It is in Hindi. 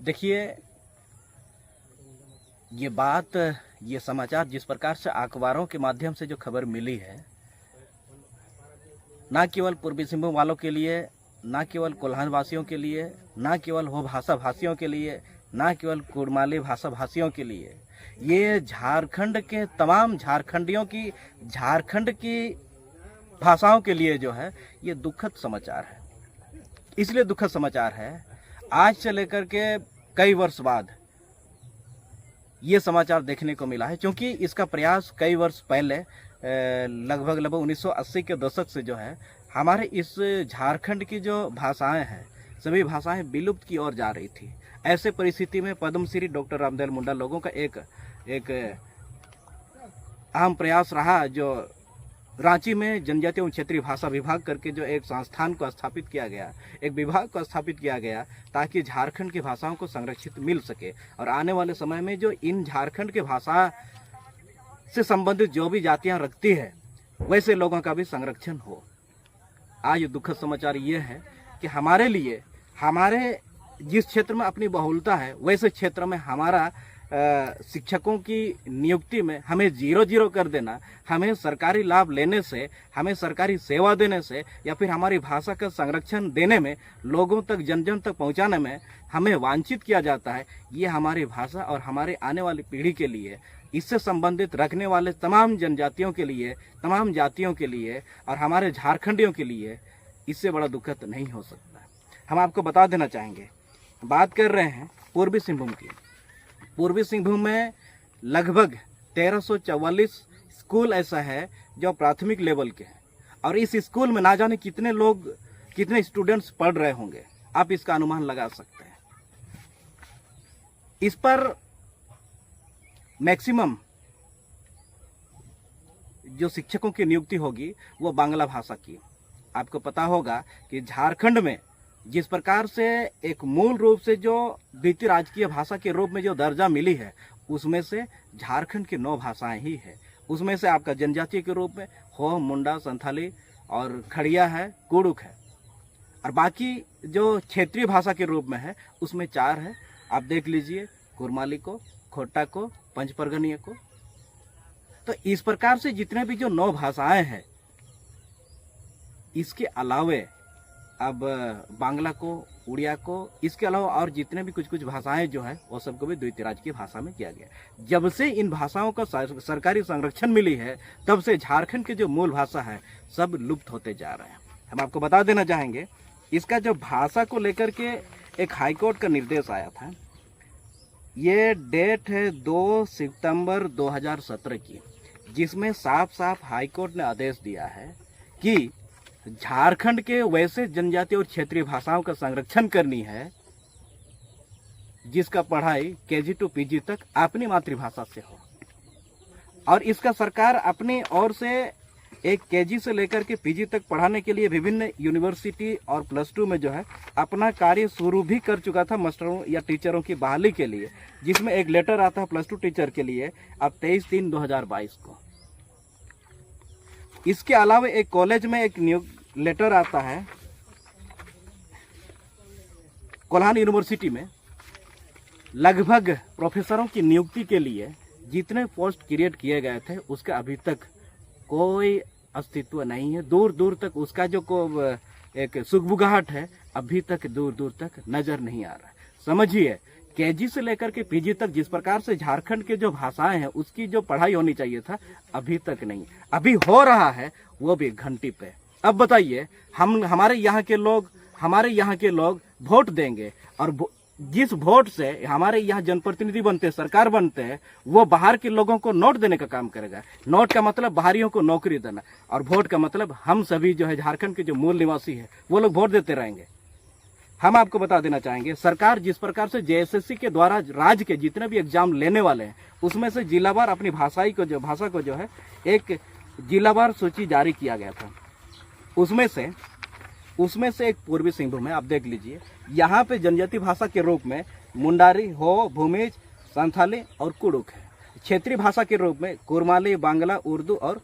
देखिए, ये समाचार जिस प्रकार से अखबारों के माध्यम से जो खबर मिली है, ना केवल पूर्वी सिंहभूम वालों के लिए, ना केवल कोल्हान वासियों के लिए, ना केवल हो भाषा भाषियों के लिए, ना केवल कुड़माली भाषा भाषियों के लिए, ये झारखंड के तमाम झारखंडियों की, झारखंड की भाषाओं के लिए जो है ये दुखद समाचार है। इसलिए दुखद समाचार है, आज से लेकर के कई वर्ष बाद ये समाचार देखने को मिला है, क्योंकि इसका प्रयास कई वर्ष पहले लगभग 1980 के दशक से जो है हमारे इस झारखंड की जो भाषाएं हैं, सभी भाषाएं विलुप्त की ओर जा रही थी। ऐसे परिस्थिति में पद्मश्री डॉक्टर रामदयाल मुंडा लोगों का एक अहम प्रयास रहा, जो रांची में जनजातीय एवं क्षेत्रीय भाषा विभाग करके जो एक संस्थान को स्थापित किया गया, एक विभाग को स्थापित किया गया, ताकि झारखंड की भाषाओं को संरक्षित मिल सके और आने वाले समय में जो इन झारखंड के भाषा से संबंधित जो भी जातियां रखती है वैसे लोगों का भी संरक्षण हो। आज दुखद समाचार ये है कि हमारे लिए, हमारे जिस क्षेत्र में अपनी बहुलता है वैसे क्षेत्र में हमारा शिक्षकों की नियुक्ति में हमें 0-0 कर देना, हमें सरकारी लाभ लेने से, हमें सरकारी सेवा देने से, या फिर हमारी भाषा का संरक्षण देने में, लोगों तक, जन जन तक पहुंचाने में हमें वांछित किया जाता है। ये हमारी भाषा और हमारे आने वाली पीढ़ी के लिए, इससे संबंधित रखने वाले तमाम जनजातियों के लिए, तमाम जातियों के लिए और हमारे झारखंडियों के लिए इससे बड़ा दुखद नहीं हो सकता। हम आपको बता देना चाहेंगे, बात कर रहे हैं पूर्वी सिंहभूम की। पूर्वी सिंहभूम में लगभग 1344 स्कूल ऐसा है जो प्राथमिक लेवल के हैं, और इस स्कूल में ना जाने कितने लोग, कितने स्टूडेंट्स पढ़ रहे होंगे, आप इसका अनुमान लगा सकते हैं। इस पर मैक्सिमम जो शिक्षकों की नियुक्ति होगी वो बांग्ला भाषा की। आपको पता होगा कि झारखंड में जिस प्रकार से एक मूल रूप से जो द्वितीय राजकीय भाषा के रूप में जो दर्जा मिली है, उसमें से झारखंड की 9 भाषाएं ही है। उसमें से आपका जनजातीय के रूप में हो, मुंडा, संथाली और खड़िया है, कुड़ुक है, और बाकी जो क्षेत्रीय भाषा के रूप में है उसमें 4 है। आप देख लीजिए, कुरमाली को, खोटा को, पंचपरगनीय को। तो इस प्रकार से जितने भी जो 9 भाषाएं हैं, इसके अलावे अब बांग्ला को, उड़िया को, इसके अलावा और जितने भी कुछ भाषाएं जो है वो सबको भी द्वितीय राजकीय भाषा में किया गया। जब से इन भाषाओं का सरकारी संरक्षण मिली है, तब से झारखंड की जो मूल भाषा है सब लुप्त होते जा रहे हैं। हम आपको बता देना चाहेंगे, इसका जो भाषा को लेकर के एक हाईकोर्ट का निर्देश आया था, ये डेट है 2 सितंबर 2017 की, जिसमें साफ साफ हाईकोर्ट ने आदेश दिया है कि झारखंड के वैसे जनजातीय और क्षेत्रीय भाषाओं का संरक्षण करनी है जिसका पढ़ाई KG to PG तक अपनी मातृभाषा से हो, और इसका सरकार अपनी ओर से एक KG से लेकर के PG तक पढ़ाने के लिए विभिन्न यूनिवर्सिटी और +2 में जो है अपना कार्य शुरू भी कर चुका था, मास्टरों या टीचरों की बहाली के लिए, जिसमें एक लेटर आता है +2 टीचर के लिए अब 23/3/2022 को। इसके अलावा एक कॉलेज में एक लेटर आता है कोल्हान यूनिवर्सिटी में, लगभग प्रोफेसरों की नियुक्ति के लिए जितने पोस्ट क्रिएट किए गए थे उसका अभी तक कोई अस्तित्व नहीं है। दूर दूर तक उसका जो एक सुगबुगाहट है अभी तक दूर दूर तक नजर नहीं आ रहा। समझिए, KG से लेकर के PG तक जिस प्रकार से झारखंड के जो भाषाएं हैं उसकी जो पढ़ाई होनी चाहिए था अभी तक नहीं, अभी हो रहा है वो भी घंटी पे। अब बताइए, हमारे यहाँ के लोग वोट देंगे, और जिस वोट से हमारे यहाँ जनप्रतिनिधि बनते हैं, सरकार बनते हैं, वो बाहर के लोगों को नोट देने का काम करेगा। नोट का मतलब बाहरियों को नौकरी देना, और वोट का मतलब हम सभी जो है झारखंड के जो मूल निवासी है वो लोग वोट देते रहेंगे। हम आपको बता देना चाहेंगे, सरकार जिस प्रकार से JSSC के द्वारा राज्य के जितने भी एग्जाम लेने वाले हैं उसमें से जिलावार अपनी भाषा को जो है एक जिलावार सूची जारी किया गया था। उसमें से एक पूर्वी सिंहभूम है। आप देख लीजिए, यहाँ पे जनजातीय भाषा के रूप में मुंडारी, हो, भूमिज, संथाली और कुड़ुक है। क्षेत्रीय भाषा के रूप में कुरमाली, बांग्ला, उर्दू और